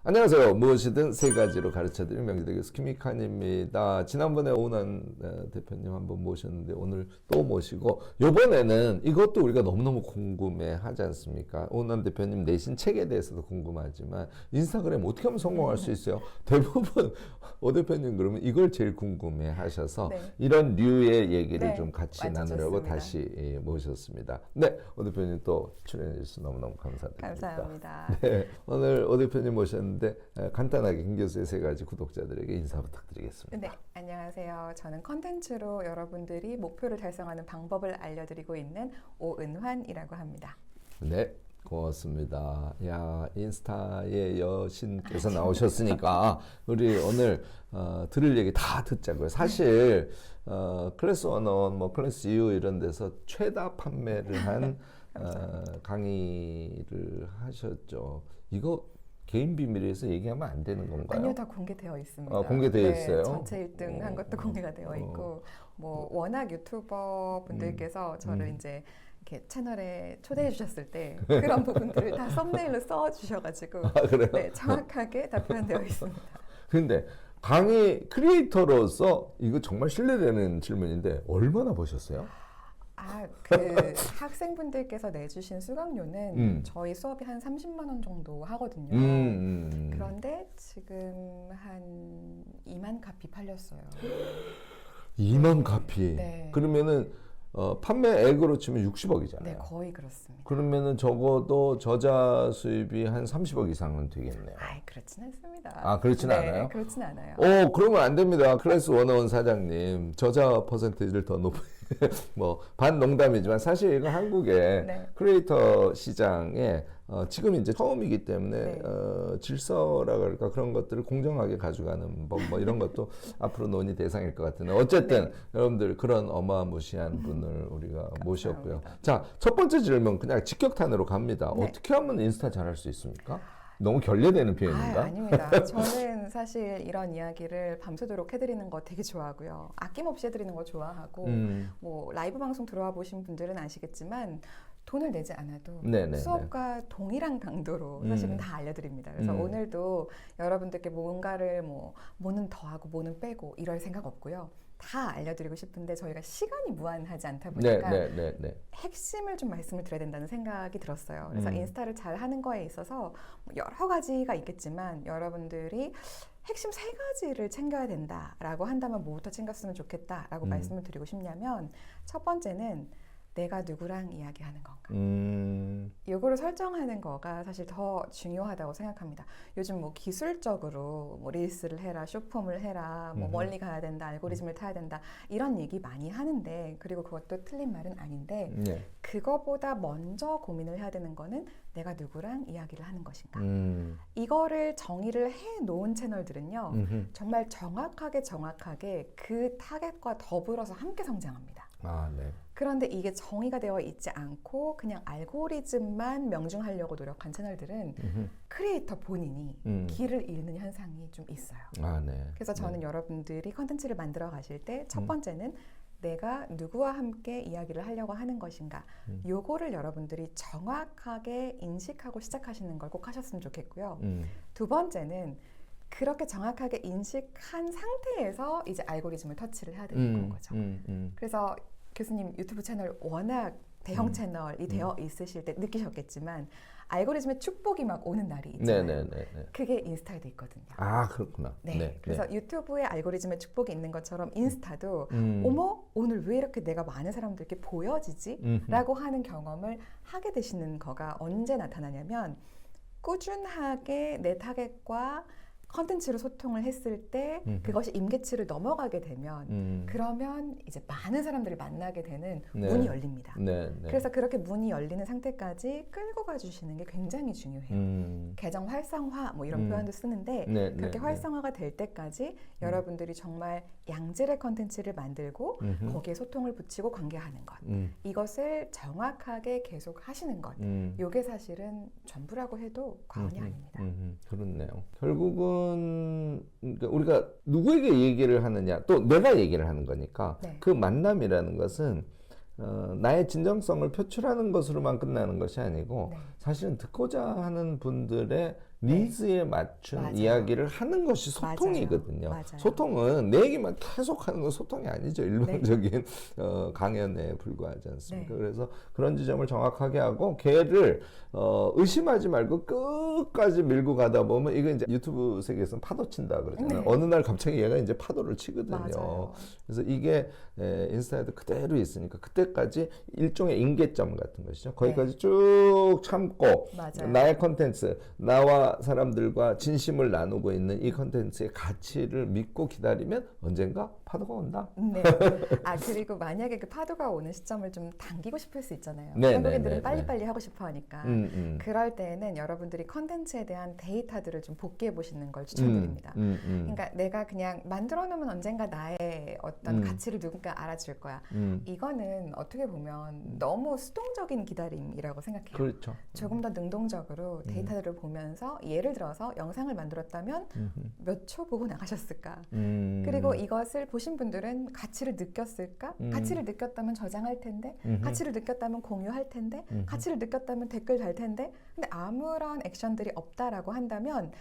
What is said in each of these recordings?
안녕하세요. 무엇이든 세 가지로 가르쳐드리는 명지대 교수 김익환입니다. 지난번에 오은환 대표님 한번 모셨는데 오늘 또 모시고, 이번에는 이것도 우리가 너무너무 궁금해 하지 않습니까? 오은환 대표님 내신 책에 대해서도 궁금하지만 인스타그램 어떻게 하면 성공할 수 있어요? 대부분 오 대표님 그러면 이걸 제일 궁금해 하셔서 네. 이런 류의 얘기를 네, 좀 같이 완전 나누려고 좋습니다. 다시 모셨습니다. 네, 오 대표님 또 출연해 주셔서 너무너무 감사드립니다. 감사합니다. 네, 오늘 오 대표님 모셨는데 간단하게 김 교수의 세 가지 구독자들에게 인사 부탁드리겠습니다. 네, 안녕하세요. 저는 컨텐츠로 여러분들이 목표를 달성하는 방법을 알려드리고 있는 오은환이라고 합니다. 네, 고맙습니다. 야, 인스타의 여신께서 나오셨으니까 우리 오늘 들을 얘기 다 듣자고요. 사실 클래스 101, 뭐 클래스 2 이런 데서 최다 판매를 한 강의를 하셨죠. 이거 개인 비밀에서 얘기하면 안 되는 건가요? 아니요, 다 공개되어 있습니다. 공개되어 있어요? 전체 1등 한 것도 공개가 되어 있고, 뭐 워낙 유튜버 분들께서 저를 이제 이렇게 채널에 초대해 주셨을 때 그런 부분들을 다 썸네일로 써 주셔가지고 그래요? 네, 정확하게 다 표현되어 있습니다. 근데 강의 크리에이터로서 이거 정말 신뢰되는 질문인데 얼마나 버셨어요? 그 학생분들께서 내주신 수강료는 저희 수업이 한 30만 원 정도 하거든요. 그런데 지금 한 2만 카피 팔렸어요. 2만 카피. 네. 그러면은 판매액으로 치면 60억이잖아요. 네, 거의 그렇습니다. 그러면은 적어도 저자 수입이 한 30억 이상은 되겠네요. 그렇진 않습니다. 그렇진 네, 않아요? 그렇진 않아요. 그러면 안 됩니다. 클래스 101 사장님, 저자 퍼센테이지를 더 높이, 뭐, 반농담이지만 사실 이거 한국의 네. 크리에이터 시장에 지금 이제 처음이기 때문에 네. 질서라 그럴까 그런 것들을 공정하게 가져가는 법 뭐 이런 것도 앞으로 논의 대상일 것 같은데 어쨌든 여러분들 그런 어마무시한 분을 우리가 모셨고요. 자, 첫 번째 질문 그냥 직격탄으로 갑니다. 네. 어떻게 하면 인스타 잘할 수 있습니까? 너무 결례되는 표현인가? 아닙니다. 저는 사실 이런 이야기를 밤새도록 해드리는 거 되게 좋아하고요. 아낌없이 해드리는 거 좋아하고 뭐 라이브 방송 들어와 보신 분들은 아시겠지만 돈을 내지 않아도 네네네. 수업과 동일한 강도로 사실은 다 알려드립니다. 그래서 오늘도 여러분들께 뭔가를 뭐는 더하고 뭐는 빼고 이럴 생각 없고요. 다 알려드리고 싶은데 저희가 시간이 무한하지 않다 보니까 핵심을 좀 말씀을 드려야 된다는 생각이 들었어요. 그래서 인스타를 잘 하는 거에 있어서 여러 가지가 있겠지만 여러분들이 핵심 세 가지를 챙겨야 된다라고 한다면 뭐부터 챙겼으면 좋겠다라고 말씀을 드리고 싶냐면 첫 번째는 내가 누구랑 이야기하는 건가. 이거를 설정하는 거가 사실 더 중요하다고 생각합니다. 요즘 뭐 기술적으로 뭐 릴스를 해라, 쇼폼을 해라, 뭐 멀리 가야 된다, 알고리즘을 타야 된다 이런 얘기 많이 하는데 그리고 그것도 틀린 말은 아닌데 그거보다 먼저 고민을 해야 되는 거는 내가 누구랑 이야기를 하는 것인가. 이거를 정의를 해 놓은 채널들은요. 정말 정확하게 그 타겟과 더불어서 함께 성장합니다. 네. 그런데 이게 정의가 되어 있지 않고 그냥 알고리즘만 명중하려고 노력한 채널들은 크리에이터 본인이 길을 잃는 현상이 좀 있어요. 네. 그래서 저는 여러분들이 컨텐츠를 만들어 가실 때 첫 번째는 내가 누구와 함께 이야기를 하려고 하는 것인가 요거를 여러분들이 정확하게 인식하고 시작하시는 걸 꼭 하셨으면 좋겠고요. 두 번째는 그렇게 정확하게 인식한 상태에서 이제 알고리즘을 터치를 해야 되는 거죠. 그래서 교수님 유튜브 채널 워낙 대형 채널이 되어 있으실 때 느끼셨겠지만 알고리즘의 축복이 막 오는 날이 있잖아요. 그게 인스타에도 있거든요. 그렇구나. 그래서 유튜브에 알고리즘의 축복이 있는 것처럼 인스타도 어머 오늘 왜 이렇게 내가 많은 사람들께 보여지지? 라고 하는 경험을 하게 되시는 거가 언제 나타나냐면 꾸준하게 내 타겟과 컨텐츠로 소통을 했을 때 그것이 임계치를 넘어가게 되면 그러면 이제 많은 사람들을 만나게 되는 문이 열립니다. 그래서 그렇게 문이 열리는 상태까지 끌고 가주시는 게 굉장히 중요해요. 계정 활성화 뭐 이런 표현도 쓰는데 그렇게 활성화가 될 때까지 여러분들이 정말 양질의 컨텐츠를 만들고 거기에 소통을 붙이고 관계하는 것 이것을 정확하게 계속 하시는 것 이게 사실은 전부라고 해도 과언이 아닙니다. 그렇네요. 결국은 그러니까 우리가 누구에게 얘기를 하느냐 또 내가 얘기를 하는 거니까 그 만남이라는 것은 나의 진정성을 표출하는 것으로만 끝나는 것이 아니고 사실은 듣고자 하는 분들의 니즈에 맞춘 맞아요. 이야기를 하는 것이 소통이거든요. 맞아요. 소통은 내 얘기만 계속 하는 건 소통이 아니죠. 일반적인 강연에 불과하지 않습니까? 네. 그래서 그런 지점을 정확하게 하고 걔를 의심하지 말고 끝까지 밀고 가다 보면 이거 이제 유튜브 세계에서는 파도 친다 그러잖아요. 네. 어느 날 갑자기 얘가 이제 파도를 치거든요. 맞아요. 그래서 이게 인스타에도 그대로 있으니까 그때까지 일종의 임계점 같은 것이죠. 거기까지 쭉 참고 맞아요. 나의 컨텐츠, 나와 사람들과 진심을 나누고 있는 이 컨텐츠의 가치를 믿고 기다리면 언젠가 파도가 온다. 네. 그리고 만약에 그 파도가 오는 시점을 좀 당기고 싶을 수 있잖아요. 네, 한국인들은 네, 빨리빨리 하고 싶어 하니까. 음. 그럴 때는 여러분들이 컨텐츠에 대한 데이터들을 좀 복귀해 보시는 걸 추천드립니다. 그러니까 내가 그냥 만들어 놓으면 언젠가 나의 어떤 가치를 누군가 알아줄 거야. 이거는 어떻게 보면 너무 수동적인 기다림이라고 생각해요. 그렇죠. 조금 더 능동적으로 데이터들을 보면서 예를 들어서 영상을 만들었다면 몇 초 보고 나가셨을까? 그리고 이것을 보신 분들은 가치를 느꼈을까? 가치를 느꼈다면 저장할 텐데, 가치를 느꼈다면 공유할 텐데, 가치를 느꼈다면 댓글 달 텐데, 근데 아무런 액션들이 없다라고 한다면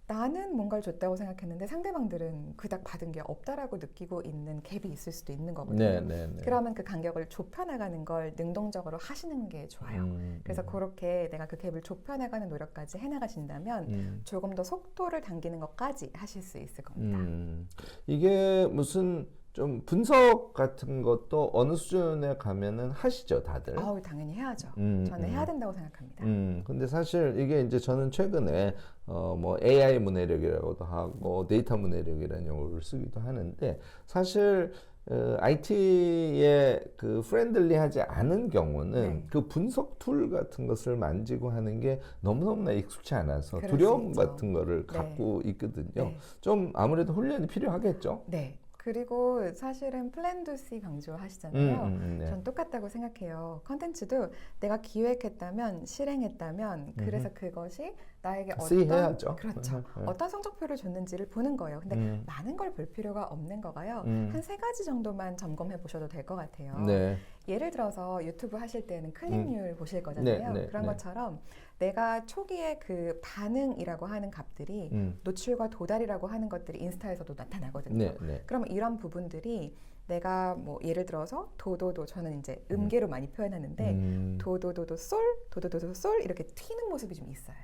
나는 뭔가를 줬다고 생각했는데 상대방들은 그닥 받은 게 없다라고 느끼고 있는 갭이 있을 수도 있는 거거든요. 그러면 그 간격을 좁혀나가는 걸 능동적으로 하시는 게 좋아요. 그래서 그렇게 내가 그 갭을 좁혀나가는 노력까지 해나가신다면 조금 더 속도를 당기는 것까지 하실 수 있을 겁니다. 이게 무슨 좀 분석 같은 것도 어느 수준에 가면은 하시죠, 다들? 당연히 해야죠. 저는 해야 된다고 생각합니다. 근데 사실 이게 이제 저는 최근에 뭐 AI 문해력이라고도 하고 데이터 문해력이라는 용어를 쓰기도 하는데 사실 IT에 그 프렌들리하지 않은 경우는 그 분석 툴 같은 것을 만지고 하는 게 너무너무나 익숙치 않아서 두려움 같은 거를 갖고 있거든요. 좀 아무래도 훈련이 필요하겠죠? 네. 그리고 사실은 플랜 투 씨 강조하시잖아요. 전 똑같다고 생각해요. 컨텐츠도 내가 기획했다면 실행했다면 그래서 그것이 나에게 해야죠. 그렇죠. 어떤 성적표를 줬는지를 보는 거예요. 근데 많은 걸 볼 필요가 없는 거가요. 한 3가지 정도만 점검해 보셔도 될 것 같아요. 예를 들어서 유튜브 하실 때는 클릭률 보실 거잖아요. 그런 것처럼 내가 초기에 그 반응이라고 하는 값들이 노출과 도달이라고 하는 것들이 인스타에서도 나타나거든요. 그럼 이런 부분들이 내가 뭐 예를 들어서 도도도 저는 이제 음계로 많이 표현하는데 도도도도 솔 이렇게 튀는 모습이 좀 있어요.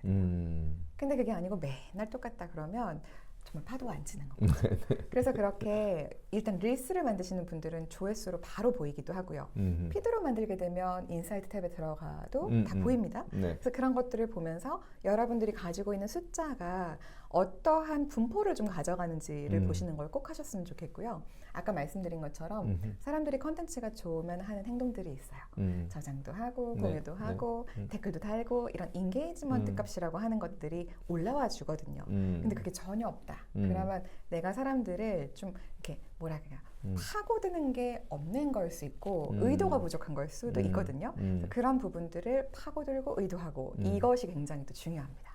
근데 그게 아니고 맨날 똑같다 그러면 정말 파도가 안 치는 겁니다. 그래서 그렇게 일단 릴스를 만드시는 분들은 조회수로 바로 보이기도 하고요. 피드로 만들게 되면 인사이트 탭에 들어가도 다 보입니다. 그래서 그런 것들을 보면서 여러분들이 가지고 있는 숫자가 어떠한 분포를 좀 가져가는지를 보시는 걸 꼭 하셨으면 좋겠고요. 아까 말씀드린 것처럼 사람들이 컨텐츠가 좋으면 하는 행동들이 있어요. 저장도 하고 공유도 하고 댓글도 달고 이런 인게이지먼트 값이라고 하는 것들이 올라와 주거든요. 근데 그게 전혀 없다. 그러면 내가 사람들을 좀 이렇게 뭐라 그래야 파고드는 게 없는 걸 수 있고 의도가 부족한 걸 수도 있거든요. 그런 부분들을 파고들고 의도하고 이것이 굉장히 또 중요합니다.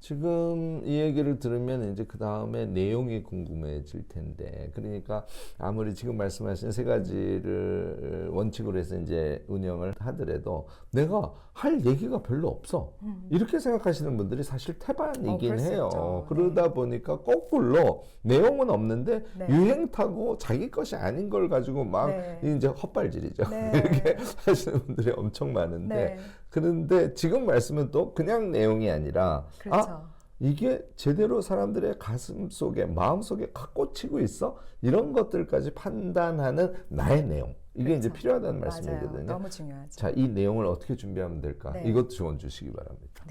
지금 이 얘기를 들으면 이제 그 다음에 내용이 궁금해질 텐데, 그러니까 아무리 지금 말씀하신 3가지를 원칙으로 해서 이제 운영을 하더라도 내가 할 얘기가 별로 없어. 이렇게 생각하시는 분들이 사실 태반이긴 해요. 그러다 보니까 거꾸로 내용은 없는데 유행 타고 자기 것이 아닌 걸 가지고 막 이제 헛발질이죠. 이렇게 하시는 분들이 엄청 많은데 그런데 지금 말씀은 또 그냥 내용이 아니라 이게 제대로 사람들의 가슴 속에 마음 속에 꽂히고 있어? 이런 것들까지 판단하는 나의 내용. 이게 이제 필요하다는 말씀이거든요. 너무 중요하죠. 자, 이 내용을 어떻게 준비하면 될까? 이것도 조언 주시기 바랍니다.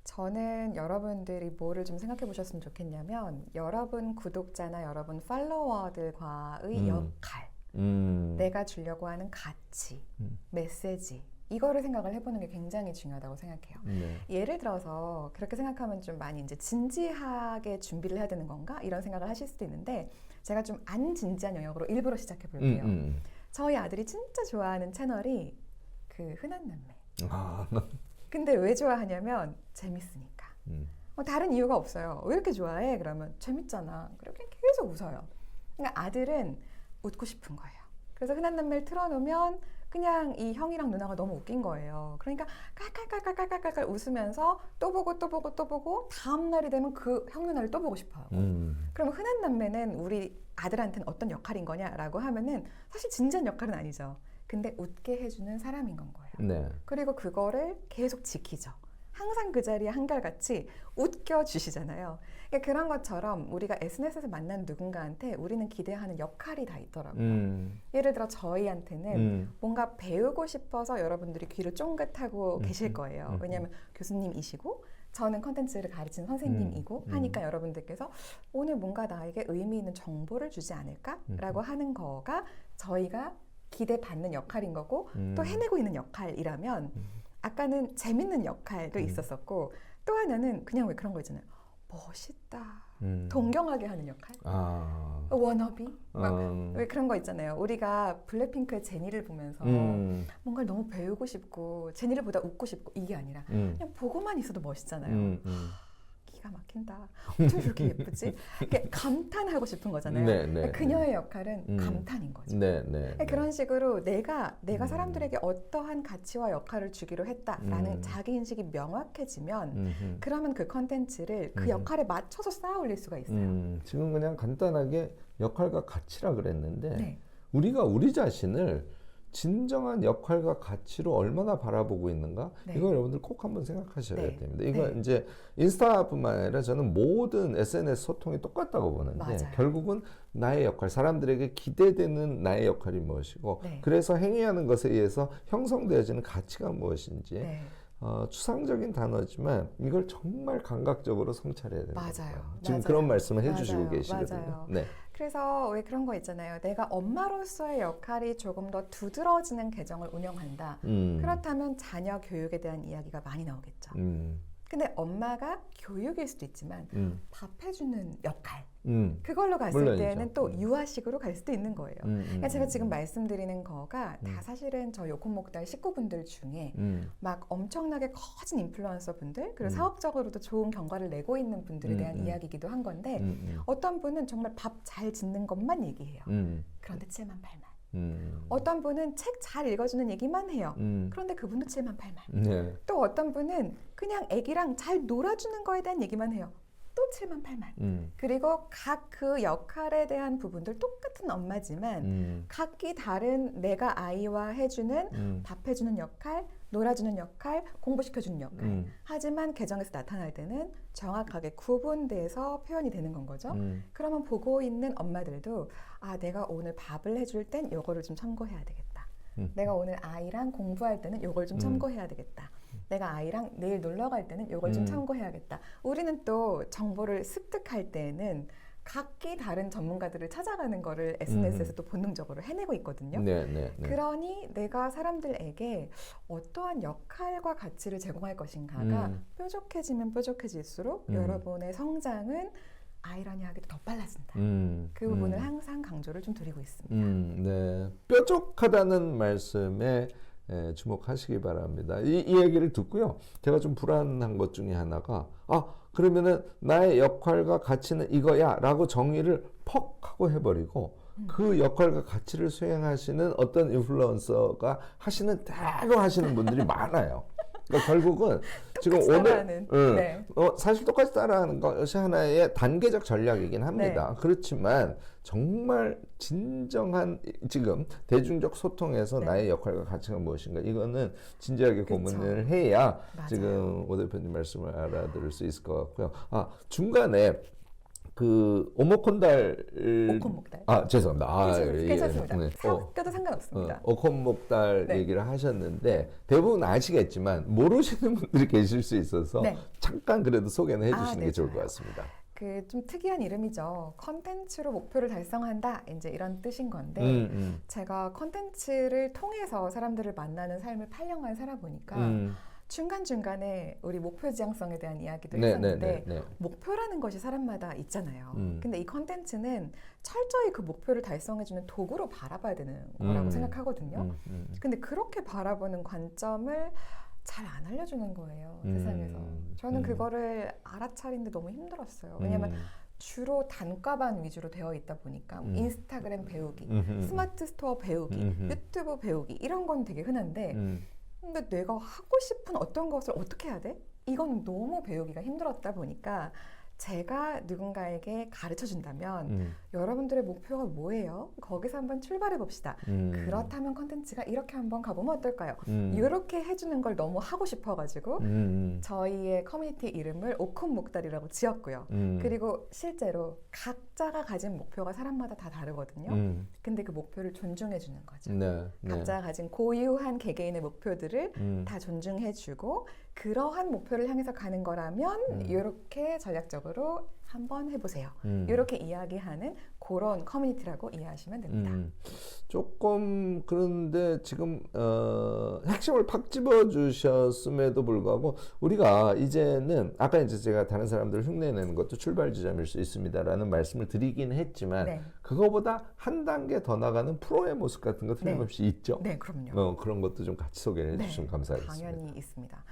저는 여러분들이 뭐를 좀 생각해 보셨으면 좋겠냐면 여러분 구독자나 여러분 팔로워들과의 역할, 내가 주려고 하는 가치, 메시지 이거를 생각을 해보는 게 굉장히 중요하다고 생각해요. 예를 들어서 그렇게 생각하면 좀 많이 이제 진지하게 준비를 해야 되는 건가? 이런 생각을 하실 수도 있는데 제가 좀 안 진지한 영역으로 일부러 시작해 볼게요. 저희 아들이 진짜 좋아하는 채널이 그 흔한 남매. 근데 왜 좋아하냐면 재밌으니까. 다른 이유가 없어요. 왜 이렇게 좋아해? 그러면 재밌잖아. 그렇게 계속 웃어요. 그러니까 아들은 웃고 싶은 거예요. 그래서 흔한 남매를 틀어놓으면 그냥 이 형이랑 누나가 너무 웃긴 거예요. 그러니까 깔깔깔깔깔깔깔 웃으면서 또 보고 또 보고 또 보고 다음 날이 되면 그 형 누나를 또 보고 싶어요. 그럼 흔한 남매는 우리 아들한테는 어떤 역할인 거냐라고 하면은 사실 진지한 역할은 아니죠. 근데 웃게 해주는 사람인 건 거예요. 네. 그리고 그거를 계속 지키죠. 항상 그 자리에 한결같이 웃겨주시잖아요. 그러니까 그런 것처럼 우리가 SNS에서 만난 누군가한테 우리는 기대하는 역할이 다 있더라고요. 예를 들어 저희한테는 뭔가 배우고 싶어서 여러분들이 귀를 쫑긋하고 계실 거예요. 왜냐하면 교수님이시고 저는 컨텐츠를 가르치는 선생님이고 하니까 여러분들께서 오늘 뭔가 나에게 의미 있는 정보를 주지 않을까라고 하는 거가 저희가 기대받는 역할인 거고 또 해내고 있는 역할이라면 아까는 재밌는 역할도 있었었고 또 하나는 그냥 왜 그런 거 있잖아요. 멋있다. 동경하게 하는 역할. 워너비. 막 왜 그런 거 있잖아요. 우리가 블랙핑크의 제니를 보면서 뭔가를 너무 배우고 싶고 제니를 보다 웃고 싶고 이게 아니라 그냥 보고만 있어도 멋있잖아요. 기가 막힌다. 어쩜 저렇게 예쁘지? 이렇게 감탄하고 싶은 거잖아요. 네, 네, 그녀의 역할은 감탄인 거죠. 네, 네, 네. 그런 식으로 내가 사람들에게 어떠한 가치와 역할을 주기로 했다라는 자기 인식이 명확해지면 그러면 그 컨텐츠를 그 역할에 맞춰서 쌓아 올릴 수가 있어요. 지금 그냥 간단하게 역할과 가치라 그랬는데 네. 우리가 우리 자신을 진정한 역할과 가치로 얼마나 바라보고 있는가? 네. 이거 여러분들 꼭 한번 생각하셔야 네. 됩니다. 이거 네. 이제 인스타뿐만 아니라 저는 모든 SNS 소통이 똑같다고 보는데 맞아요. 결국은 나의 역할, 사람들에게 기대되는 나의 역할이 무엇이고 네. 그래서 행위하는 것에 의해서 형성되어지는 가치가 무엇인지 네. 추상적인 단어지만 이걸 정말 감각적으로 성찰해야 되는 맞아요. 거예요. 지금 맞아요. 그런 말씀을 해주시고 맞아요. 계시거든요. 맞아요. 네. 그래서 왜 그런 거 있잖아요. 내가 엄마로서의 역할이 조금 더 두드러지는 계정을 운영한다. 그렇다면 자녀 교육에 대한 이야기가 많이 나오겠죠. 근데 엄마가 교육일 수도 있지만 밥 해주는 역할 그걸로 갔을 물론이죠. 때는 또 유아식으로 갈 수도 있는 거예요. 그러니까 제가 지금 말씀드리는 거가 다 사실은 저 요콘목달 식구분들 중에 막 엄청나게 커진 인플루언서 분들 그리고 사업적으로도 좋은 경과를 내고 있는 분들에 대한 이야기이기도 한 건데 어떤 분은 정말 밥 잘 짓는 것만 얘기해요. 그런데 7만 8만. 어떤 분은 책 잘 읽어주는 얘기만 해요. 그런데 그분도 7만 8만. 네. 또 어떤 분은 그냥 애기랑 잘 놀아주는 거에 대한 얘기만 해요. 또 7만 8만. 그리고 각 그 역할에 대한 부분들 똑같은 엄마지만 각기 다른 내가 아이와 해주는 밥 해주는 역할, 놀아주는 역할, 공부시켜주는 역할. 하지만 계정에서 나타날 때는 정확하게 구분돼서 표현이 되는 건 거죠. 그러면 보고 있는 엄마들도 아 내가 오늘 밥을 해줄 땐 요거를 좀 참고해야 되겠다. 내가 오늘 아이랑 공부할 때는 요걸 좀 참고해야 되겠다. 내가 아이랑 내일 놀러 갈 때는 요걸 좀 참고해야겠다. 우리는 또 정보를 습득할 때는 각기 다른 전문가들을 찾아가는 거를 SNS에서 또 본능적으로 해내고 있거든요. 네, 네, 네. 그러니 내가 사람들에게 어떠한 역할과 가치를 제공할 것인가가 뾰족해지면 뾰족해질수록 여러분의 성장은 아이러니 하기도 더 빨라진다. 그 부분을 항상 강조를 좀 드리고 있습니다. 네. 뾰족하다는 말씀에 주목하시기 바랍니다. 이 얘기를 듣고요. 제가 좀 불안한 것 중에 하나가 그러면은 나의 역할과 가치는 이거야 라고 정의를 퍽 하고 해버리고 그 역할과 가치를 수행하시는 어떤 인플루언서가 하시는 대로 하시는 분들이 많아요. 그러니까 결국은 지금 오늘 네. 사실 똑같이 따라하는 것이 하나의 단계적 전략이긴 합니다. 네. 그렇지만 정말 진정한 지금 대중적 소통에서 네. 나의 역할과 가치가 무엇인가 이거는 진지하게 그쵸. 고민을 해야 맞아요. 지금 오 대표님 말씀을 알아들을 수 있을 것 같고요. 중간에 그 오목콘달 오콘목달. 죄송합니다. 괜찮습니다. 네. 껴도 상관없습니다. 오콘목달 네. 얘기를 하셨는데 대부분 아시겠지만 모르시는 분들이 계실 수 있어서 네. 잠깐 그래도 소개는 해주시는 네, 게 좋을 것 좋아요. 같습니다. 그 좀 특이한 이름이죠. 컨텐츠로 목표를 달성한다. 이제 이런 뜻인 건데 제가 컨텐츠를 통해서 사람들을 만나는 삶을 8년간 살아보니까 중간중간에 우리 목표 지향성에 대한 이야기도 했었는데 목표라는 것이 사람마다 있잖아요. 근데 이 컨텐츠는 철저히 그 목표를 달성해주는 도구로 바라봐야 되는 거라고 생각하거든요. 근데 그렇게 바라보는 관점을 잘 안 알려주는 거예요. 세상에서. 저는 그거를 알아차리는데 너무 힘들었어요. 왜냐면 주로 단과반 위주로 되어 있다 보니까 인스타그램 배우기, 스마트 스토어 배우기, 유튜브 배우기 이런 건 되게 흔한데 근데 내가 하고 싶은 어떤 것을 어떻게 해야 돼? 이건 너무 배우기가 힘들었다 보니까 제가 누군가에게 가르쳐 준다면 여러분들의 목표가 뭐예요? 거기서 한번 출발해 봅시다. 그렇다면 컨텐츠가 이렇게 한번 가보면 어떨까요? 이렇게 해주는 걸 너무 하고 싶어가지고 저희의 커뮤니티 이름을 오콘목다리라고 지었고요. 그리고 실제로 각자가 가진 목표가 사람마다 다 다르거든요. 근데 그 목표를 존중해 주는 거죠. 네, 각자가 가진 고유한 개개인의 목표들을 다 존중해주고 그러한 목표를 향해서 가는 거라면 이렇게 전략적으로 한번 해보세요. 이렇게 이야기하는 그런 커뮤니티라고 이해하시면 됩니다. 조금 그런데 지금 핵심을 팍 집어주셨음에도 불구하고 우리가 이제는 아까 이제 제가 다른 사람들을 흉내내는 것도 출발 지점일 수 있습니다라는 말씀을 드리긴 했지만 네. 그거보다 한 단계 더 나가는 프로의 모습 같은 거 틀림없이 있죠. 네, 그럼요. 그런 것도 좀 같이 소개를 해주시면 감사하겠습니다. 당연히 있습니다.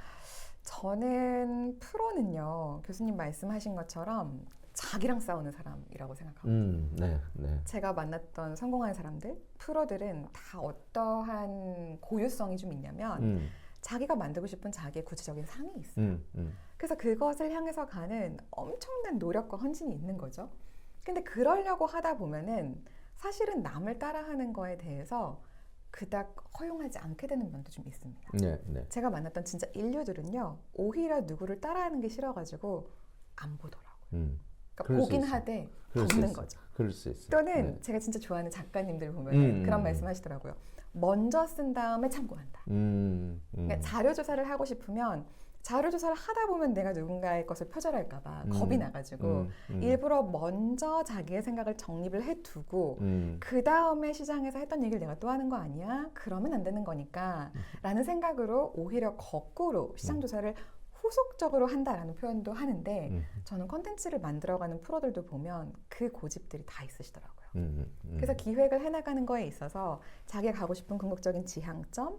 저는 프로는요, 교수님 말씀하신 것처럼 자기랑 싸우는 사람이라고 생각합니다. 네. 제가 만났던 성공한 사람들, 프로들은 다 어떠한 고유성이 좀 있냐면 자기가 만들고 싶은 자기의 구체적인 상이 있어요. 그래서 그것을 향해서 가는 엄청난 노력과 헌신이 있는 거죠. 근데 그러려고 하다 보면은 사실은 남을 따라하는 거에 대해서 그닥 허용하지 않게 되는 면도 좀 있습니다. 네. 제가 만났던 진짜 인류들은요, 오히려 누구를 따라하는 게 싫어가지고 안 보더라고요. 그러니까 보긴 하되 덮는 거죠. 그럴 수 있어요. 또는 제가 진짜 좋아하는 작가님들 보면 그런 말씀 하시더라고요. 먼저 쓴 다음에 참고한다. 그러니까 자료 조사를 하고 싶으면 자료 조사를 하다 보면 내가 누군가의 것을 표절할까봐 겁이 나가지고 일부러 먼저 자기의 생각을 정립을 해두고 그 다음에 시장에서 했던 얘기를 내가 또 하는 거 아니야? 그러면 안 되는 거니까 라는 생각으로 오히려 거꾸로 시장 조사를 후속적으로 한다라는 표현도 하는데 저는 콘텐츠를 만들어가는 프로들도 보면 그 고집들이 다 있으시더라고요. 그래서 기획을 해나가는 거에 있어서 자기가 가고 싶은 궁극적인 지향점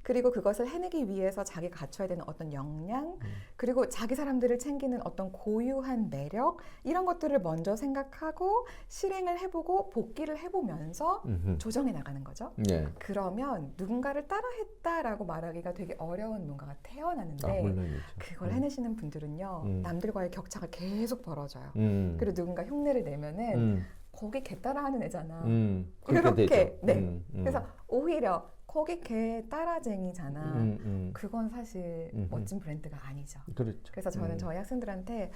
그리고 그것을 해내기 위해서 자기가 갖춰야 되는 어떤 역량 그리고 자기 사람들을 챙기는 어떤 고유한 매력 이런 것들을 먼저 생각하고 실행을 해보고 복기를 해보면서 조정해 나가는 거죠. 네. 그러면 누군가를 따라했다라고 말하기가 되게 어려운 뭔가가 태어나는데 물론이죠. 그걸 해내시는 분들은요. 남들과의 격차가 계속 벌어져요. 그리고 누군가 흉내를 내면은 거기 개 따라하는 애잖아. 이렇게 그래서 오히려 거기 걔 따라쟁이잖아. 그건 사실 멋진 브랜드가 아니죠. 그렇죠. 그래서 저는 저희 학생들한테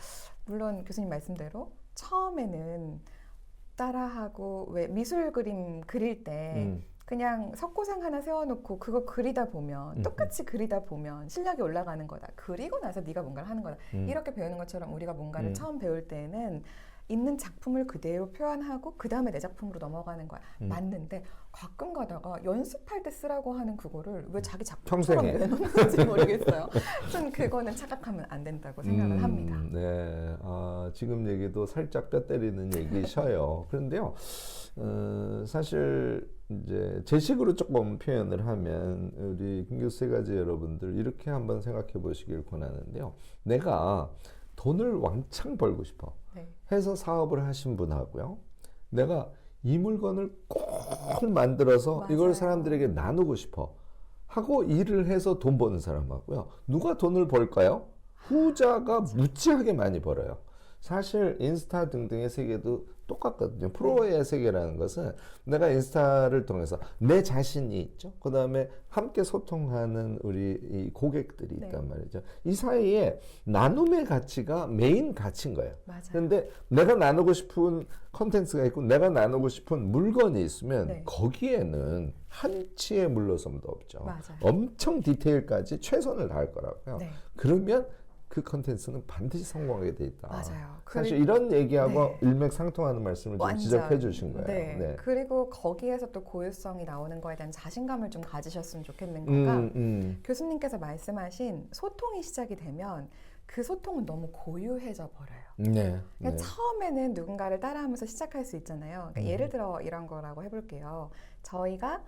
물론 교수님 말씀대로 처음에는 따라하고 왜 미술 그림 그릴 때 그냥 석고상 하나 세워놓고 그거 그리다 보면 똑같이 그리다 보면 실력이 올라가는 거다. 그리고 나서 네가 뭔가를 하는 거다. 이렇게 배우는 것처럼 우리가 뭔가를 처음 배울 때는 있는 작품을 그대로 표현하고 그 다음에 내 작품으로 넘어가는 거야. 맞는데 가끔 가다가 연습할 때 쓰라고 하는 그거를 왜 자기 작품처럼 내놓는지 모르겠어요. 전 그거는 착각하면 안 된다고 생각을 합니다. 네, 지금 얘기도 살짝 뼈 때리는 얘기셔요. 그런데요, 사실 이제 제 식으로 조금 표현을 하면 우리 김교수 세 가지 여러분들 이렇게 한번 생각해 보시길 권하는데요. 내가 돈을 왕창 벌고 싶어. 해서 사업을 하신 분하고요. 내가 이 물건을 꼭 만들어서 맞아요. 이걸 사람들에게 나누고 싶어 하고 일을 해서 돈 버는 사람하고요. 누가 돈을 벌까요? 후자가 무지하게 많이 벌어요. 사실 인스타 등등의 세계도 똑같거든요. 프로의 세계라는 것은 내가 인스타를 통해서 내 자신이 있죠. 그 다음에 함께 소통하는 우리 이 고객들이 있단 말이죠. 이 사이에 나눔의 가치가 메인 가치인 거예요. 맞아요. 그런데 내가 나누고 싶은 컨텐츠가 있고 내가 나누고 싶은 물건이 있으면 거기에는 한치의 물러섬도 없죠. 맞아요. 엄청 디테일까지 최선을 다할 거라고요. 그러면 그 컨텐츠는 반드시 성공하게 돼 있다. 맞아요. 사실 이런 얘기하고 일맥상통하는 말씀을 좀 지적해 주신 거예요. 네. 그리고 거기에서 또 고유성이 나오는 거에 대한 자신감을 좀 가지셨으면 좋겠는 거가 교수님께서 말씀하신 소통이 시작이 되면 그 소통은 너무 고유해져 버려요. 그러니까 처음에는 누군가를 따라하면서 시작할 수 있잖아요. 그러니까 예를 들어 이런 거라고 해볼게요. 저희가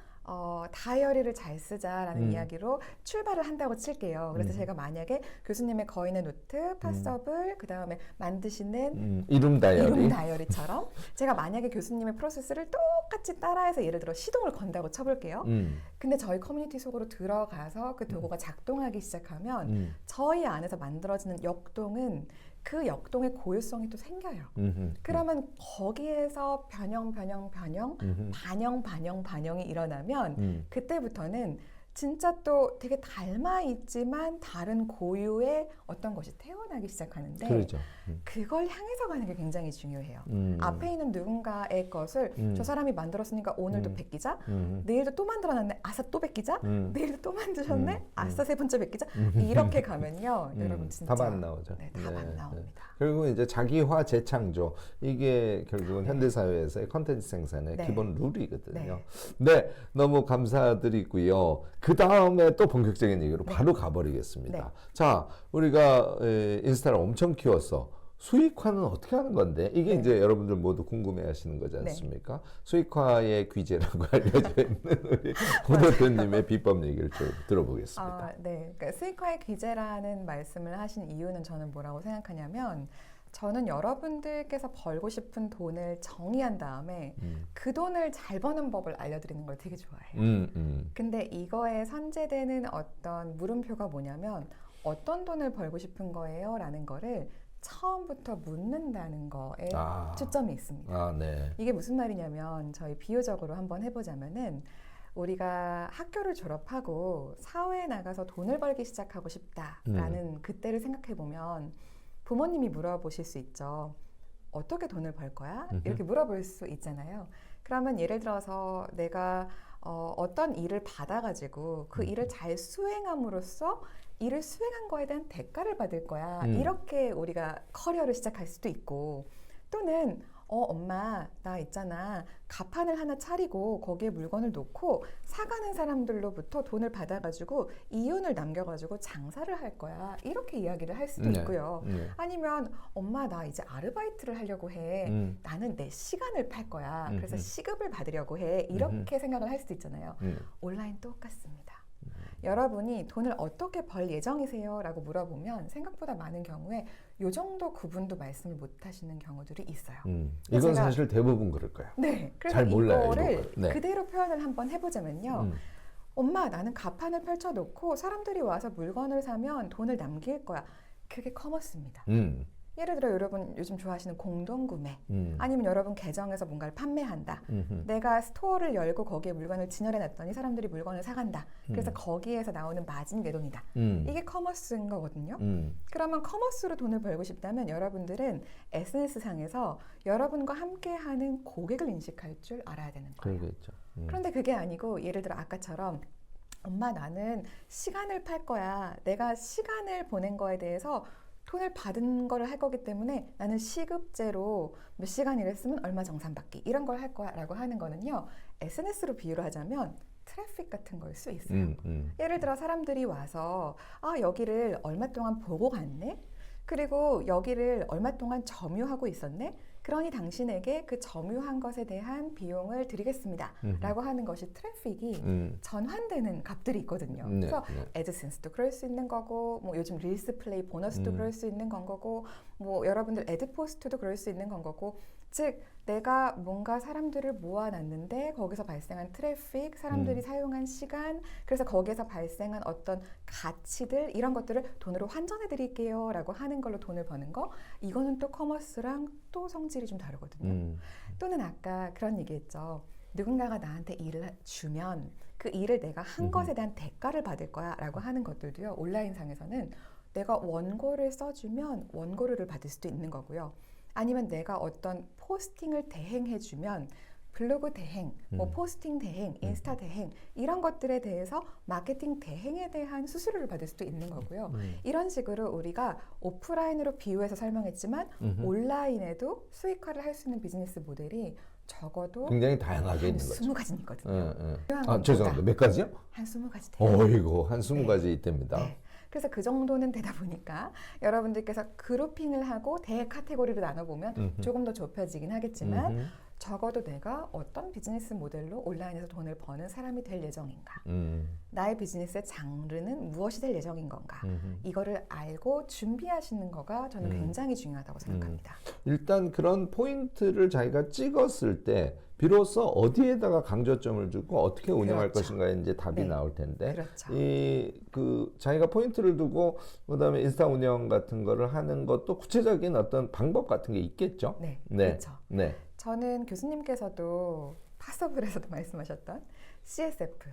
다이어리를 잘 쓰자라는 음. 이야기로 출발을 한다고 칠게요. 그래서 음. 제가 만약에 교수님의 거인의 노트, 파서블, 그 다음에 만드시는 이름 다이어리. 이름 다이어리처럼 제가 만약에 교수님의 프로세스를 똑같이 따라해서 예를 들어 시동을 건다고 쳐볼게요. 근데 저희 커뮤니티 속으로 들어가서 그 도구가 작동하기 시작하면 저희 안에서 만들어지는 역동은 그 역동의 고유성이 또 생겨요. 그러면 거기에서 반영이 일어나면 그때부터는 진짜 또 되게 닮아 있지만 다른 고유의 어떤 것이 태어나기 시작하는데 그렇죠. 그걸 향해서 가는 게 굉장히 중요해요. 앞에 있는 누군가의 것을 저 사람이 만들었으니까 오늘도 베끼자, 내일도 또 만들어놨네, 아싸 또 베끼자, 내일도 또 만드셨네, 아싸 세 번째 베끼자. 이렇게 가면요, 여러분 진짜 답 안 나오죠. 네, 답 안 나옵니다. 결국 이제 자기화 재창조, 이게 결국은 현대 사회에서의 컨텐츠 생산의 네. 기본 룰이거든요. 네. 네, 너무 감사드리고요. 그 다음에 또 본격적인 얘기로 바로 가버리겠습니다. 네. 자, 우리가 인스타를 엄청 키웠어. 수익화는 어떻게 하는 건데? 이게 네. 이제 여러분들 모두 궁금해하시는 거지 않습니까? 수익화의 귀재라고 알려져 있는 우리 호 대표님의 비법 얘기를 좀 들어보겠습니다. 네, 그러니까 수익화의 기제라는 말씀을 하신 이유는 저는 뭐라고 생각하냐면 저는 여러분들께서 벌고 싶은 돈을 정의한 다음에 그 돈을 잘 버는 법을 알려드리는 걸 되게 좋아해요. 근데 이거에 선제되는 어떤 물음표가 뭐냐면 어떤 돈을 벌고 싶은 거예요? 라는 거를 처음부터 묻는다는 거에 초점이 있습니다. 네. 이게 무슨 말이냐면 저희 비유적으로 한번 해보자면은 우리가 학교를 졸업하고 사회에 나가서 돈을 벌기 시작하고 싶다라는 그때를 생각해보면 부모님이 물어보실 수 있죠. 어떻게 돈을 벌 거야? 이렇게 물어볼 수 있잖아요. 그러면 예를 들어서 내가 어떤 일을 받아가지고 그 일을 잘 수행함으로써 일을 수행한 거에 대한 대가를 받을 거야. 이렇게 우리가 커리어를 시작할 수도 있고 또는 엄마 나 있잖아 가판을 하나 차리고 거기에 물건을 놓고 사가는 사람들로부터 돈을 받아가지고 이윤을 남겨가지고 장사를 할 거야. 이렇게 이야기를 할 수도 있고요. 아니면 엄마 나 이제 아르바이트를 하려고 해. 나는 내 시간을 팔 거야. 그래서 시급을 받으려고 해. 이렇게 생각을 할 수도 있잖아요. 온라인 똑같습니다. 여러분이 돈을 어떻게 벌 예정이세요? 라고 물어보면 생각보다 많은 경우에 요 정도 구분도 말씀을 못 하시는 경우들이 있어요. 이건 사실 대부분 그럴 거예요. 네, 그래서 잘 몰라요, 이거를 네. 그대로 표현을 한번 해보자면요. 엄마 나는 가판을 펼쳐놓고 사람들이 와서 물건을 사면 돈을 남길 거야. 그게 커머스입니다. 예를 들어 여러분 요즘 좋아하시는 공동구매 아니면 여러분 계정에서 뭔가를 판매한다. 내가 스토어를 열고 거기에 물건을 진열해 놨더니 사람들이 물건을 사간다. 그래서 거기에서 나오는 마진이 내 돈이다. 이게 커머스인 거거든요. 그러면 커머스로 돈을 벌고 싶다면 여러분들은 SNS상에서 여러분과 함께하는 고객을 인식할 줄 알아야 되는 거예요. 그러겠죠. 그런데 그게 아니고 예를 들어 아까처럼 엄마 나는 시간을 팔 거야. 내가 시간을 보낸 거에 대해서 돈을 받은 거를 할 거기 때문에 나는 시급제로 몇 시간 일했으면 얼마 정산받기 이런 걸 할 거야 라고 하는 거는요. SNS로 비유를 하자면 트래픽 같은 걸 수 있어요. 예를 들어 사람들이 와서 여기를 얼마 동안 보고 갔네? 그리고 여기를 얼마 동안 점유하고 있었네? 그러니 당신에게 그 점유한 것에 대한 비용을 드리겠습니다. 라고 하는 것이 트래픽이 전환되는 값들이 있거든요. 그래서 애드센스도 그럴 수 있는 거고 뭐 요즘 릴스 플레이 보너스도 그럴 수 있는 건 거고 뭐 여러분들 애드포스트도 그럴 수 있는 건 거고 즉 내가 뭔가 사람들을 모아놨는데 거기서 발생한 트래픽, 사람들이 사용한 시간 그래서 거기에서 발생한 어떤 가치들 이런 것들을 돈으로 환전해 드릴게요 라고 하는 걸로 돈을 버는 거 이거는 또 커머스랑 또 성질이 좀 다르거든요. 또는 아까 그런 얘기했죠. 누군가가 나한테 일을 주면 그 일을 내가 한 것에 대한 대가를 받을 거야 라고 하는 것들도요. 온라인상에서는 내가 원고를 써주면 원고료를 받을 수도 있는 거고요. 아니면 내가 어떤 포스팅을 대행해주면 블로그 대행, 뭐 포스팅 대행, 인스타 대행 이런 것들에 대해서 마케팅 대행에 대한 수수료를 받을 수도 있는 거고요. 이런 식으로 우리가 오프라인으로 비유해서 설명했지만 온라인에도 수익화를 할 수 있는 비즈니스 모델이 적어도 굉장히 다양하게 있는 거죠. 20가지는 있거든요. 죄송합니다. 몇 가지요? 한 20가지 돼요. 어이고 한 20가지 있답니다. 네. 그래서 그 정도는 되다 보니까 여러분들께서 그룹핑을 하고 대 카테고리로 나눠보면 조금 더 좁혀지긴 하겠지만 적어도 내가 어떤 비즈니스 모델로 온라인에서 돈을 버는 사람이 될 예정인가? 음. 나의 비즈니스의 장르는 무엇이 될 예정인 건가? 이거를 알고 준비하시는 거가 저는 굉장히 중요하다고 생각합니다. 일단 그런 포인트를 자기가 찍었을 때 비로소 어디에다가 강조점을 두고 어떻게 운영할 그렇죠. 것인가에 이제 답이 네. 나올 텐데 그렇죠. 그 자기가 포인트를 두고 그다음에 인스타 운영 같은 거를 하는 것도 구체적인 어떤 방법 같은 게 있겠죠. 네, 네. 그렇죠. 네. 저는 교수님께서도 파서블에서도 말씀하셨던 CSF,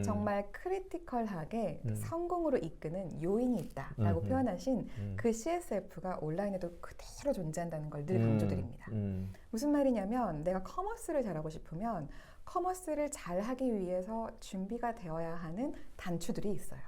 정말 크리티컬하게 성공으로 이끄는 요인이 있다라고 표현하신 그 CSF가 온라인에도 그대로 존재한다는 걸 늘 강조드립니다. 무슨 말이냐면 내가 커머스를 잘하고 싶으면 커머스를 잘하기 위해서 준비가 되어야 하는 단추들이 있어요.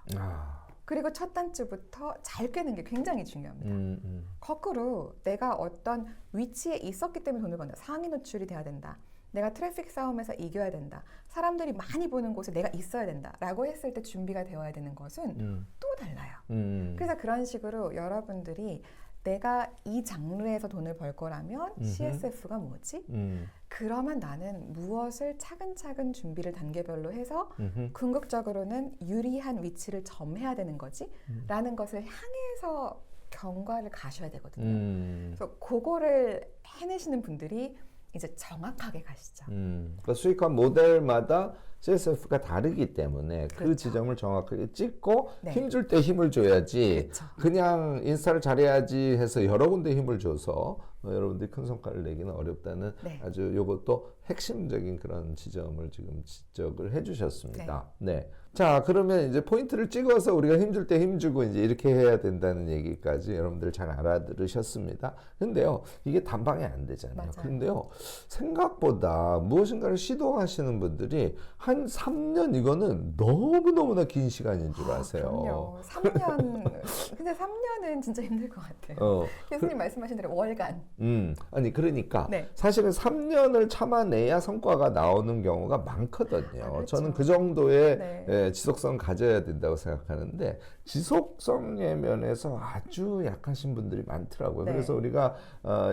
그리고 첫 단추부터 잘 꿰는 게 굉장히 중요합니다. 거꾸로 내가 어떤 위치에 있었기 때문에 돈을 번다. 상위 노출이 돼야 된다. 내가 트래픽 싸움에서 이겨야 된다. 사람들이 많이 보는 곳에 내가 있어야 된다. 라고 했을 때 준비가 되어야 되는 것은 또 달라요. 그래서 그런 식으로 여러분들이 내가 이 장르에서 돈을 벌 거라면 CSF가 뭐지? 그러면 나는 무엇을 차근차근 준비를 단계별로 해서 궁극적으로는 유리한 위치를 점해야 되는 거지? 라는 것을 향해서 경과를 가셔야 되거든요. 그래서 그거를 해내시는 분들이 이제 정확하게 가시죠. 그러니까 수익화 모델마다 CSF가 다르기 때문에 그 그렇죠. 지점을 정확하게 찍고 네. 힘줄 때 힘을 줘야지 그렇죠. 그냥 인스타를 잘해야지 해서 여러 군데 힘을 줘서 여러분들이 큰 성과를 내기는 어렵다는 네. 아주 이것도 핵심적인 그런 지점을 지금 지적을 해주셨습니다. 네. 자, 그러면 이제 포인트를 찍어서 우리가 힘줄 때 힘주고 이제 이렇게 해야 된다는 얘기까지 여러분들 잘 알아들으셨습니다. 근데요, 이게 단방에 안 되잖아요. 맞아요. 근데요, 생각보다 무엇인가를 시도하시는 분들이 한 3년 이거는 너무너무나 긴 시간인 줄 아세요. 그럼요. 3년. 근데 3년은 진짜 힘들 것 같아요. 교수님 말씀하신 대로 월간. 아니 그러니까 네. 사실은 3년을 참아내야 성과가 나오는 경우가 많거든요. 그렇죠. 저는 그 정도의 네. 지속성 가져야 된다고 생각하는데 지속성의 면에서 아주 약하신 분들이 많더라고요. 네. 그래서 우리가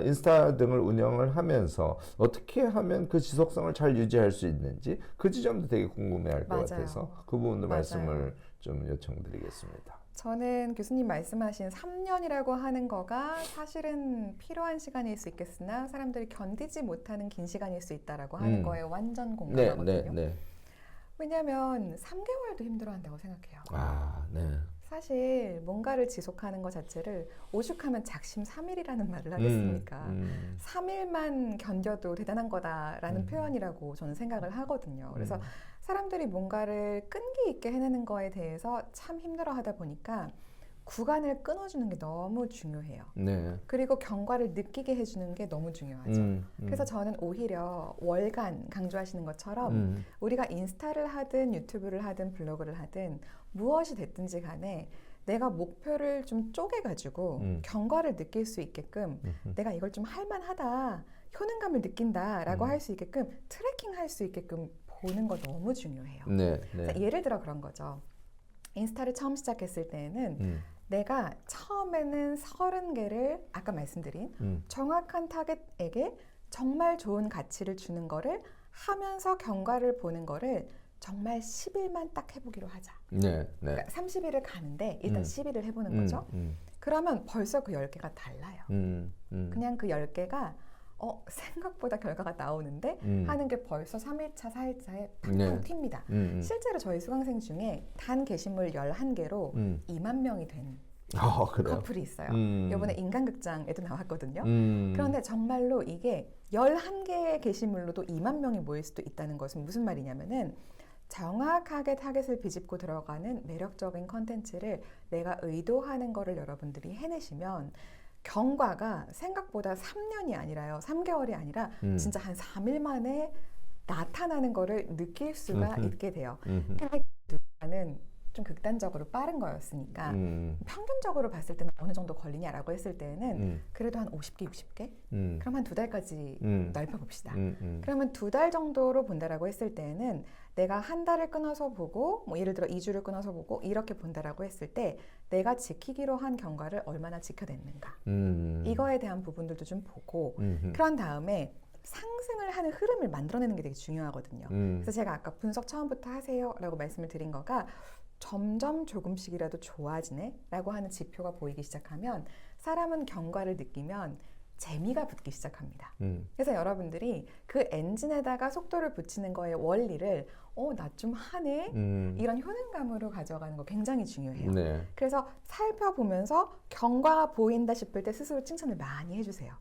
인스타 등을 운영을 하면서 어떻게 하면 그 지속성을 잘 유지할 수 있는지 그 지점도 되게 궁금해할 것 맞아요. 같아서 그 부분도 맞아요. 말씀을 좀 요청드리겠습니다. 저는 교수님 말씀하신 3년이라고 하는 거가 사실은 필요한 시간일 수 있겠으나 사람들이 견디지 못하는 긴 시간일 수 있다라고 하는 거에 완전 공감하거든요. 네. 왜냐하면 3개월도 힘들어한다고 생각해요. 아, 네. 사실 뭔가를 지속하는 것 자체를 오죽하면 작심 3일이라는 말을 하겠습니까? 3일만 견뎌도 대단한 거다라는 표현이라고 저는 생각을 하거든요. 그래서 사람들이 뭔가를 끈기 있게 해내는 거에 대해서 참 힘들어 하다 보니까 구간을 끊어주는 게 너무 중요해요. 네. 그리고 경과를 느끼게 해주는 게 너무 중요하죠. 그래서 저는 오히려 월간 강조하시는 것처럼 우리가 인스타를 하든 유튜브를 하든 블로그를 하든 무엇이 됐든지 간에 내가 목표를 좀 쪼개가지고 경과를 느낄 수 있게끔 내가 이걸 좀 할만하다, 효능감을 느낀다라고 할 수 있게끔 트래킹 할 수 있게끔 보는 거 너무 중요해요. 네. 그래서 예를 들어 그런 거죠. 인스타를 처음 시작했을 때는 내가 처음에는 30개를 아까 말씀드린 정확한 타겟에게 정말 좋은 가치를 주는 거를 하면서 경과를 보는 거를 정말 10일만 딱 해보기로 하자. 네. 그러니까 30일을 가는데 일단 10일을 해보는 거죠. 그러면 벌써 그 10개가 달라요. 그냥 그 10개가 생각보다 결과가 나오는데 하는 게 벌써 3일차, 4일차에 팡팡 튑니다. 실제로 저희 수강생 중에 단 게시물 11개로 2만 명이 된 커플이 있어요. 이번에 인간극장에도 나왔거든요. 그런데 정말로 이게 11개의 게시물로도 2만 명이 모일 수도 있다는 것은 무슨 말이냐면은 정확하게 타겟을 비집고 들어가는 매력적인 컨텐츠를 내가 의도하는 거를 여러분들이 해내시면 경과가 생각보다 3년이 아니라요. 3개월이 아니라 진짜 한 3일 만에 나타나는 거를 느낄 수가 있게 돼요. 근데 는 좀 극단적으로 빠른 거였으니까 평균적으로 봤을 때는 어느 정도 걸리냐라고 했을 때는 그래도 한 50개, 60개? 그럼 한 2달까지 넓혀봅시다. 그러면 2달 정도로 본다라고 했을 때는 내가 한 달을 끊어서 보고 뭐 예를 들어 2주를 끊어서 보고 이렇게 본다라고 했을 때 내가 지키기로 한 경과를 얼마나 지켜냈는가 이거에 대한 부분들도 좀 보고 그런 다음에 상승을 하는 흐름을 만들어내는 게 되게 중요하거든요. 그래서 제가 아까 분석 처음부터 하세요라고 말씀을 드린 거가 점점 조금씩이라도 좋아지네 라고 하는 지표가 보이기 시작하면 사람은 경과를 느끼면 재미가 붙기 시작합니다. 그래서 여러분들이 그 엔진에다가 속도를 붙이는 거의 원리를 나 좀 하네 이런 효능감으로 가져가는 거 굉장히 중요해요. 네. 그래서 살펴보면서 경과가 보인다 싶을 때 스스로 칭찬을 많이 해주세요.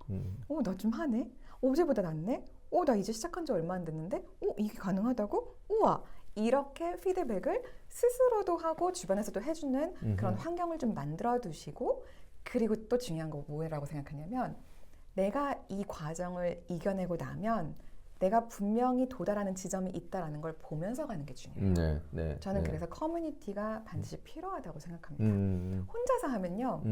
나 좀 하네? 어제보다 낫네? 나 이제 시작한 지 얼마 안 됐는데? 이게 가능하다고? 우와! 이렇게 피드백을 스스로도 하고 주변에서도 해주는 그런 환경을 좀 만들어 두시고, 그리고 또 중요한 거 뭐라고 생각하냐면 내가 이 과정을 이겨내고 나면 내가 분명히 도달하는 지점이 있다라는 걸 보면서 가는 게 중요해요. 네, 네, 저는 네. 그래서 커뮤니티가 반드시 필요하다고 생각합니다. 혼자서 하면요.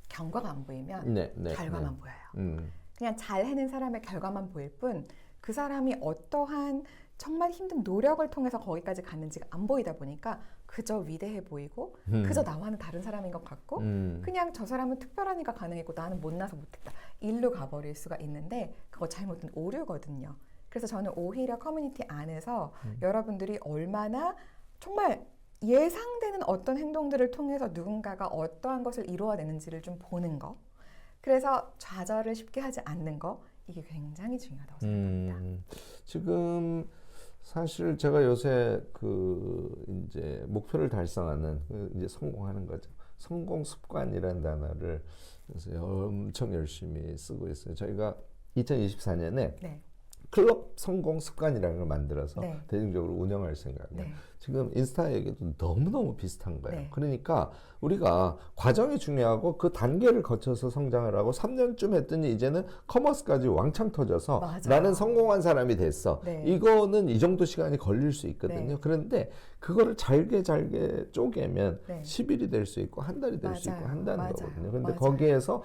경과가 안 보이면 네, 네, 결과만 네. 보여요. 그냥 잘 해낸 사람의 결과만 보일 뿐 그 사람이 어떠한 정말 힘든 노력을 통해서 거기까지 갔는지가 안 보이다 보니까 그저 위대해 보이고 그저 나와는 다른 사람인 것 같고 그냥 저 사람은 특별하니까 가능했고 나는 못나서 못했다 일로 가버릴 수가 있는데 그거 잘못된 오류거든요. 그래서 저는 오히려 커뮤니티 안에서 여러분들이 얼마나 정말 예상되는 어떤 행동들을 통해서 누군가가 어떠한 것을 이루어내는지를 좀 보는 거, 그래서 좌절을 쉽게 하지 않는 거, 이게 굉장히 중요하다고 생각합니다. 지금 사실 제가 요새 이제 목표를 달성하는 이제 성공하는 거죠. 성공 습관이라는 단어를 그래서 엄청 열심히 쓰고 있어요. 저희가 2024년에 네. 클럽 성공 습관이라는 걸 만들어서 네. 대중적으로 운영할 생각이에요. 네. 지금 인스타 얘기도 너무너무 비슷한 거예요. 네. 그러니까 우리가 과정이 중요하고 그 단계를 거쳐서 성장을 하고 3년쯤 했더니 이제는 커머스까지 왕창 터져서 맞아요. 나는 성공한 사람이 됐어. 네. 이거는 이 정도 시간이 걸릴 수 있거든요. 네. 그런데 그거를 잘게 쪼개면 네. 10일이 될 수 있고 한 달이 될 수 있고 맞아요. 한다는 맞아요. 거거든요. 근데 맞아요. 거기에서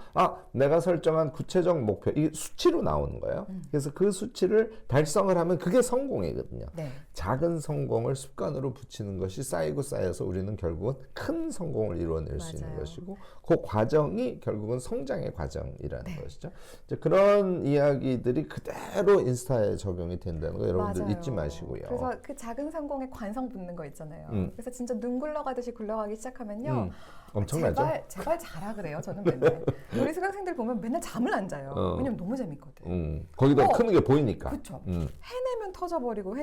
내가 설정한 구체적 목표, 이게 수치로 나오는 거예요. 그래서 그 수치를 달성을 하면 그게 성공이거든요. 네. 작은 성공을 습관으로 붙이는 것이 쌓이고 쌓여서 우리는 결국은 큰 성공을 이루어낼 수 있는 맞아요. 것이고, 그 과정이 결국은 성장의 과정이라는 네. 것이죠. 이제 그런 이야기들이 그대로 인스타에 적용이 된다는 거 여러분들 맞아요. 잊지 마시고요. 그래서 그 작은 성공에 관성 붙는 거 있잖아요. 그래서 진짜 눈 굴러가듯이 굴러가기 시작하면요. 엄청나죠? 제발 자라 그래요. 저는 맨날. 우리 수강생들 보면 맨날 잠을 안 자요. 왜냐면 너무 재밌거든. 거기다 크는 게 보이니까. 그렇죠. 해내면 터져버리고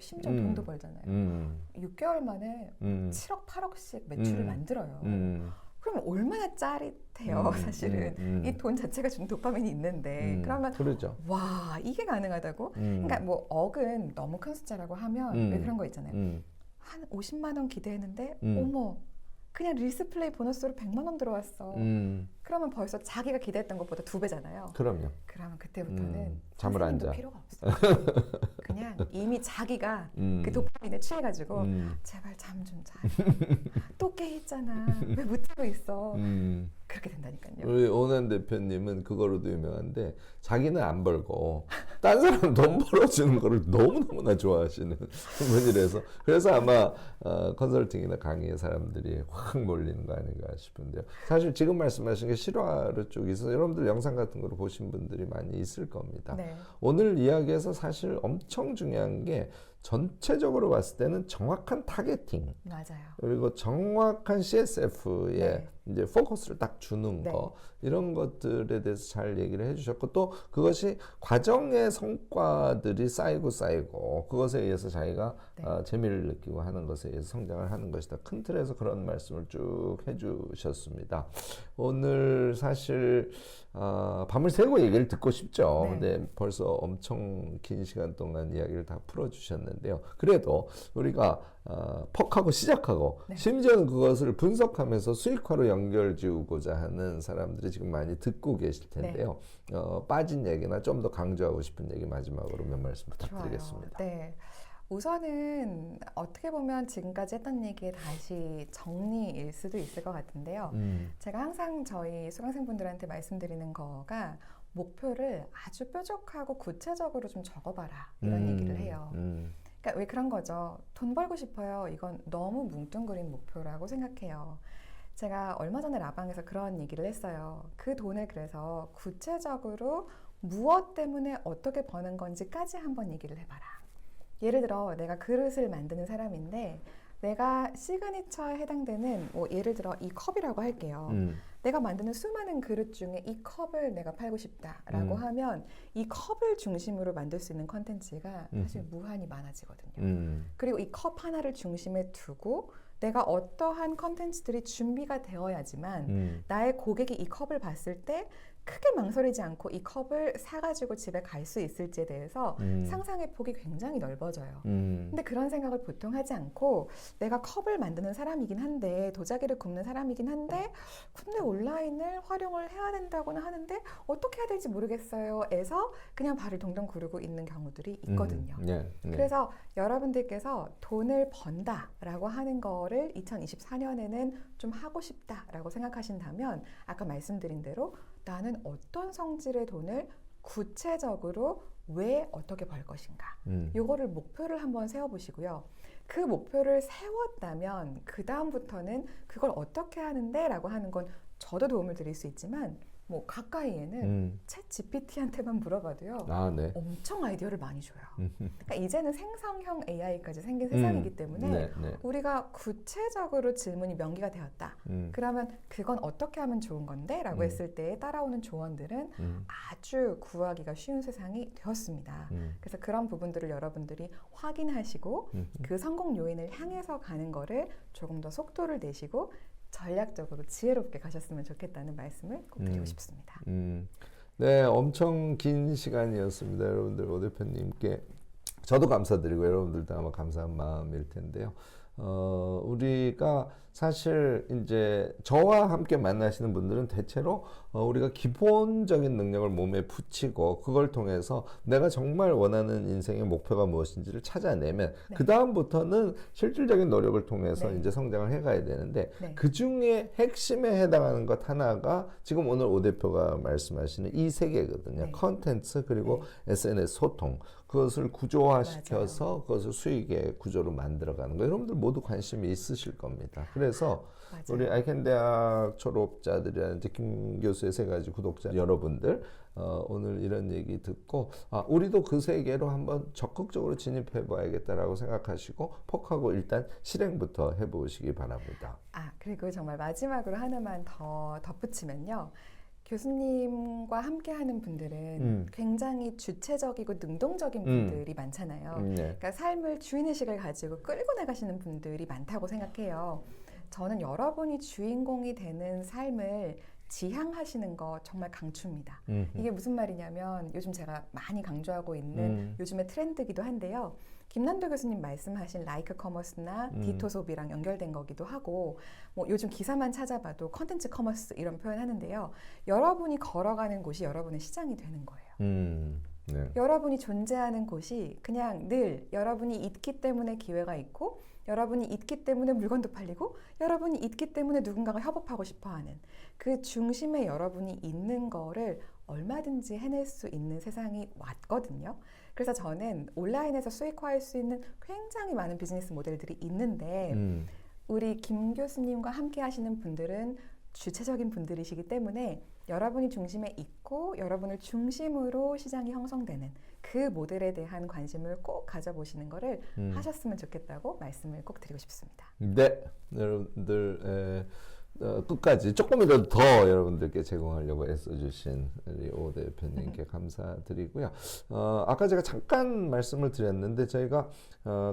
심지어 돈도 벌잖아요. 6개월 만에 7억, 8억씩 매출을 만들어요. 그러면 얼마나 짜릿해요, 사실은. 이 돈 자체가 준 도파민이 있는데. 그러면 그러죠. 와, 이게 가능하다고? 그러니까 뭐 억은 너무 큰 숫자라고 하면 왜 그런 거 있잖아요. 한 50만 원 기대했는데 어머, 그냥 릴스플레이 보너스로 100만 원 들어왔어. 그러면 벌써 자기가 기대했던 것보다 2배잖아요. 그럼요. 그러면 그때부터는 잠을 안 선생님도 자. 필요가 없어요. 그냥 이미 자기가 그 도파민에 취해가지고 제발 잠 좀 자. 또 깨 있잖아. 왜 못 자고 있어. 그렇게 된다니까요. 우리 오난 대표님은 그거로도 유명한데 자기는 안 벌고 딴 사람 돈 벌어주는 거를 너무너무나 좋아하시는 분이라서 그래서 아마 컨설팅이나 강의에 사람들이 확 몰리는 거 아닌가 싶은데요. 사실 지금 말씀하신 게 실화로 쭉 있어서 여러분들 영상 같은 거를 보신 분들이 많이 있을 겁니다. 네. 오늘 이야기에서 사실 엄청 중요한 게 전체적으로 봤을 때는 정확한 타겟팅, 맞아요. 그리고 정확한 CSF에 네. 이제 포커스를 딱 주는 네. 거, 이런 것들에 대해서 잘 얘기를 해주셨고, 또 그것이 과정의 성과들이 쌓이고 그것에 의해서 자기가 네. 재미를 느끼고 하는 것에 의해서 성장을 하는 것이다. 큰 틀에서 그런 말씀을 쭉 해주셨습니다. 오늘 사실 밤을 새고 얘기를 듣고 싶죠. 네. 근데 벌써 엄청 긴 시간 동안 이야기를 다 풀어주셨는데요. 그래도 우리가 퍽하고 시작하고 네. 심지어는 그것을 분석하면서 수익화로 연결 지우고자 하는 사람들이 지금 많이 듣고 계실 텐데요. 빠진 얘기나 좀 더 강조하고 싶은 얘기 마지막으로 몇 말씀 부탁드리겠습니다. 좋아요. 네. 우선은 어떻게 보면 지금까지 했던 얘기의 다시 정리일 수도 있을 것 같은데요. 제가 항상 저희 수강생분들한테 말씀드리는 거가 목표를 아주 뾰족하고 구체적으로 좀 적어봐라 이런 얘기를 해요. 그러니까 왜 그런 거죠? 돈 벌고 싶어요. 이건 너무 뭉뚱그린 목표라고 생각해요. 제가 얼마 전에 라방에서 그런 얘기를 했어요. 그 돈을 그래서 구체적으로 무엇 때문에 어떻게 버는 건지까지 한번 얘기를 해봐라. 예를 들어 내가 그릇을 만드는 사람인데 내가 시그니처에 해당되는 뭐 예를 들어 이 컵이라고 할게요. 내가 만드는 수많은 그릇 중에 이 컵을 내가 팔고 싶다라고 하면 이 컵을 중심으로 만들 수 있는 컨텐츠가 사실 무한히 많아지거든요. 그리고 이 컵 하나를 중심에 두고 내가 어떠한 컨텐츠들이 준비가 되어야지만 나의 고객이 이 컵을 봤을 때 크게 망설이지 않고 이 컵을 사가지고 집에 갈 수 있을지에 대해서 상상의 폭이 굉장히 넓어져요. 근데 그런 생각을 보통 하지 않고 내가 컵을 만드는 사람이긴 한데 도자기를 굽는 사람이긴 한데 근데 온라인을 활용을 해야 된다고는 하는데 어떻게 해야 될지 모르겠어요 에서 그냥 발을 동동 구르고 있는 경우들이 있거든요. 그래서 여러분들께서 돈을 번다라고 하는 거를 2024년에는 좀 하고 싶다라고 생각하신다면 아까 말씀드린 대로 나는 어떤 성질의 돈을 구체적으로 왜 어떻게 벌 것인가 요거를 목표를 한번 세워보시고요. 그 목표를 세웠다면 그 다음부터는 그걸 어떻게 하는데 라고 하는 건 저도 도움을 드릴 수 있지만 뭐 가까이에는 챗 GPT한테만 물어봐도요. 엄청 아이디어를 많이 줘요. 그러니까 이제는 생성형 AI까지 생긴 세상이기 때문에 우리가 구체적으로 질문이 명기가 되었다. 그러면 그건 어떻게 하면 좋은 건데? 라고 했을 때 따라오는 조언들은 아주 구하기가 쉬운 세상이 되었습니다. 그래서 그런 부분들을 여러분들이 확인하시고 그 성공 요인을 향해서 가는 거를 조금 더 속도를 내시고 전략적으로 지혜롭게 가셨으면 좋겠다는 말씀을 꼭 드리고 싶습니다. 네, 엄청 긴 시간이었습니다. 여러분들 오 대표님께 저도 감사드리고 여러분들도 아마 감사한 마음일 텐데요. 우리가 사실 이제 저와 함께 만나시는 분들은 대체로 우리가 기본적인 능력을 몸에 붙이고 그걸 통해서 내가 정말 원하는 인생의 목표가 무엇인지를 찾아내면 그 다음부터는 실질적인 노력을 통해서 이제 성장을 해가야 되는데 그 중에 핵심에 해당하는 것 하나가 지금 오늘 오 대표가 말씀하시는 이 세 개거든요. 컨텐츠 그리고 SNS 소통. 그것을 구조화시켜서 그것을 수익의 구조로 만들어가는 거. 여러분들 모두 관심이 있으실 겁니다. 그래서 우리 아이캔 대학 졸업자들이라든지 김 교수의 세 가지 구독자 여러분들 오늘 이런 얘기 듣고 우리도 그 세계로 한번 적극적으로 진입해 봐야겠다라고 생각하시고 폭하고 일단 실행부터 해보시기 바랍니다. 그리고 정말 마지막으로 하나만 더 덧붙이면요. 교수님과 함께하는 분들은 굉장히 주체적이고 능동적인 분들이 많잖아요. 그러니까 삶을 주인의식을 가지고 끌고 나가시는 분들이 많다고 생각해요. 저는 여러분이 주인공이 되는 삶을 지향하시는 거 정말 강추입니다. 이게 무슨 말이냐면 요즘 제가 많이 강조하고 있는 요즘의 트렌드기도 한데요. 김난도 교수님 말씀하신 라이크 커머스나 디토 소비랑 연결된 거기도 하고 뭐 요즘 기사만 찾아봐도 컨텐츠 커머스 이런 표현 하는데요. 여러분이 걸어가는 곳이 여러분의 시장이 되는 거예요. 여러분이 존재하는 곳이 그냥 늘 여러분이 있기 때문에 기회가 있고 여러분이 있기 때문에 물건도 팔리고 여러분이 있기 때문에 누군가가 협업하고 싶어하는 그 중심에 여러분이 있는 거를 얼마든지 해낼 수 있는 세상이 왔거든요. 그래서 저는 온라인에서 수익화할 수 있는 굉장히 많은 비즈니스 모델들이 있는데 우리 김 교수님과 함께 하시는 분들은 주체적인 분들이시기 때문에 여러분이 중심에 있고 여러분을 중심으로 시장이 형성되는 그 모델에 대한 관심을 꼭 가져보시는 것을 하셨으면 좋겠다고 말씀을 꼭 드리고 싶습니다. 네, 여러분들 끝까지 조금이라도 더 여러분들께 제공하려고 애써주신 우리 오 대표님께 감사드리고요. 아까 제가 잠깐 말씀을 드렸는데 저희가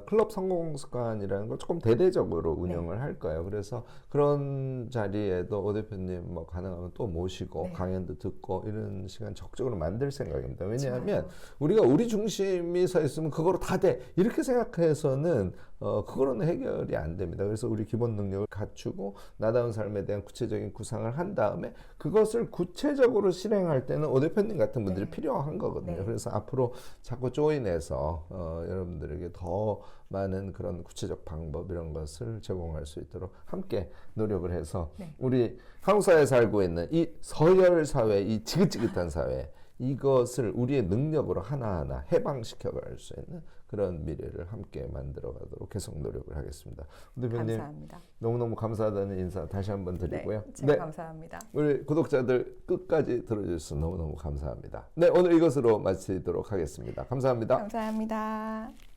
클럽 성공 습관이라는 걸 조금 대대적으로 운영을 할 거예요. 그래서 그런 자리에도 오 대표님 뭐 가능하면 또 모시고 강연도 듣고 이런 시간 적극적으로 만들 생각입니다. 왜냐하면 우리가 우리 중심이 서 있으면 그거로 다 돼 이렇게 생각해서는 그거로는 해결이 안 됩니다. 그래서 우리 기본 능력을 갖추고 나다운 삶에 대한 구체적인 구상을 한 다음에 그것을 구체적으로 실행할 때는 오 대표님 같은 분들이 필요한 거거든요. 그래서 앞으로 자꾸 조인해서 여러분들에게 더 많은 그런 구체적 방법 이런 것을 제공할 수 있도록 함께 노력을 해서 우리 한국 사회에 살고 있는 이 서열 사회, 이 지긋지긋한 사회 이것을 우리의 능력으로 하나하나 해방시켜 갈 수 있는 그런 미래를 함께 만들어 가도록 계속 노력을 하겠습니다. 대표님 감사합니다. 너무너무 감사하다는 인사 다시 한번 드리고요. 네, 제가 감사합니다. 우리 구독자들 끝까지 들어주셔서 너무너무 감사합니다. 네, 오늘 이것으로 마치도록 하겠습니다. 감사합니다. 감사합니다.